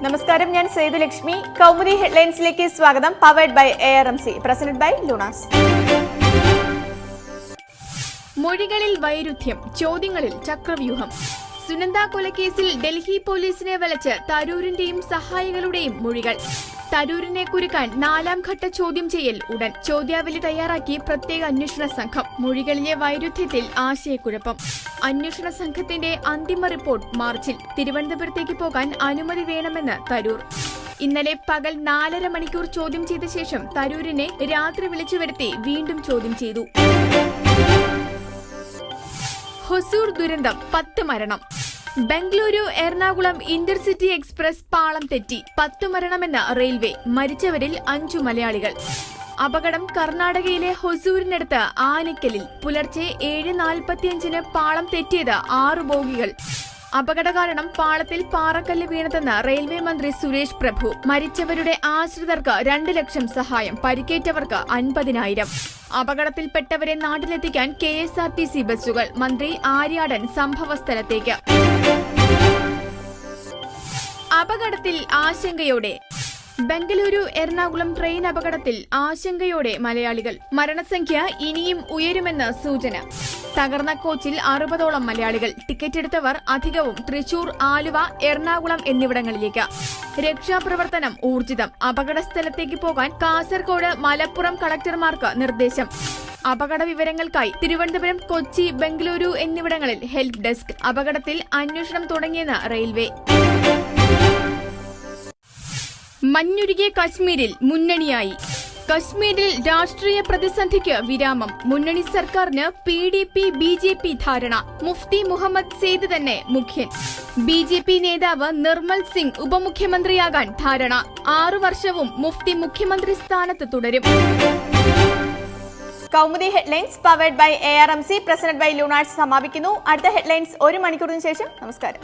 നമസ്കാരം, ഞാൻ സേതുലക്ഷ്മി. കൗമുദി ഹെഡ്ലൈൻസിലേക്ക് സ്വാഗതം. Powered by ARMC, presented by Lunars. മൊഴികളിൽ വൈരുദ്ധ്യം, ചോദ്യങ്ങളിൽ ചക്രവ്യൂഹം. സുനന്ദ കൊലക്കേസിൽ ഡൽഹി പോലീസിനെ വലച്ച് തരൂരിന്റെയും സഹായികളുടെയും മൊഴികൾ. തരൂരിനെ കുരുക്കാൻ 4ാം ഘട്ട ചോദ്യം ചെയ്യൽ ഉടൻ. ചോദ്യാവലി തയ്യാറാക്കി പ്രത്യേക അന്വേഷണ സംഘം. മൊഴികളിലെ വൈരുദ്ധ്യത്തിൽ ആശയക്കുഴപ്പം. അന്വേഷണ സംഘത്തിന്റെ അന്തിമ റിപ്പോർട്ട് മാർച്ചിൽ. തിരുവനന്തപുരത്തേക്ക് പോകാൻ അനുമതി വേണമെന്ന് തരൂർ. ഇന്നലെ പകൽ 4.5 മണിക്കൂർ ചോദ്യം ചെയ്ത ശേഷം തരൂരിനെ രാത്രി വിളിച്ചു വരുത്തി വീണ്ടും ചോദ്യം ചെയ്തു. ഹൊസൂർ ദുരന്തം, 10 മരണം. ബംഗളൂരു എറണാകുളം ഇന്റർസിറ്റി എക്സ്പ്രസ് പാളം തെറ്റി, 10 മരണമെന്ന് റെയിൽവേ. മരിച്ചവരിൽ 5 മലയാളികൾ. അപകടം കർണാടകയിലെ ഹൊസൂരിനടുത്ത് ആനക്കലിൽ. പുലർച്ചെ 7:45 പാളം തെറ്റിയത് 6 ബോഗികൾ. അപകട കാരണം പാളത്തിൽ പാറക്കല്ല് വീണതെന്ന് റെയിൽവേ മന്ത്രി സുരേഷ് പ്രഭു. മരിച്ചവരുടെ ആശ്രിതർക്ക് 2 ലക്ഷം സഹായം, പരിക്കേറ്റവർക്ക് 50,000. അപകടത്തിൽപ്പെട്ടവരെ നാട്ടിലെത്തിക്കാൻ KSRTC ബസ്സുകൾ. മന്ത്രി ആര്യാടൻ സംഭവസ്ഥലത്തേക്ക്. അപകടത്തിൽ ആശങ്കയോടെ. ബംഗളൂരു എറണാകുളം ട്രെയിൻ അപകടത്തിൽ ആശങ്കയോടെ മലയാളികൾ. മരണസംഖ്യ ഇനിയും ഉയരുമെന്ന് സൂചന. തകർന്ന കോച്ചിൽ 60ഓളം മലയാളികൾ. ടിക്കറ്റ് എടുത്തവർ അധികവും തൃശൂർ, ആലുവ, എറണാകുളം എന്നിവിടങ്ങളിലേക്ക്. രക്ഷാപ്രവർത്തനം ഊർജിതം. അപകട സ്ഥലത്തേക്ക് പോകാൻ കാസർഗോഡ്, മലപ്പുറം കളക്ടർമാർക്ക് നിർദ്ദേശം. അപകട വിവരങ്ങൾക്കായി തിരുവനന്തപുരം, കൊച്ചി, ബംഗളൂരു എന്നിവിടങ്ങളിൽ ഹെൽപ്പ് ഡെസ്ക്. അപകടത്തിൽ അന്വേഷണം തുടങ്ങിയെന്ന് റെയിൽവേ. മഞ്ഞുരുകിയ കശ്മീരിൽ മുന്നണിയായി. കശ്മീരിൽ രാഷ്ട്രീയ പ്രതിസന്ധിക്ക് വിരാമം. മുന്നണി സർക്കാരിന് PDP BJP ധാരണ. മുഫ്തി മുഹമ്മദ് സെയ്ദ് തന്നെ മുഖ്യൻ. BJP നേതാവ് നിർമ്മൽ സിംഗ് ഉപമുഖ്യമന്ത്രിയാകാൻ ധാരണ. 6 വർഷവും മുഫ്തി മുഖ്യമന്ത്രി സ്ഥാനത്ത് തുടരും. Kaumudi headlines powered by ARMC, presented by Lunas സമാപിക്കുന്നു. അടുത്ത ഹെഡ്ലൈൻസ് 1 മണിക്കൂറിന് ശേഷം. നമസ്കാരം.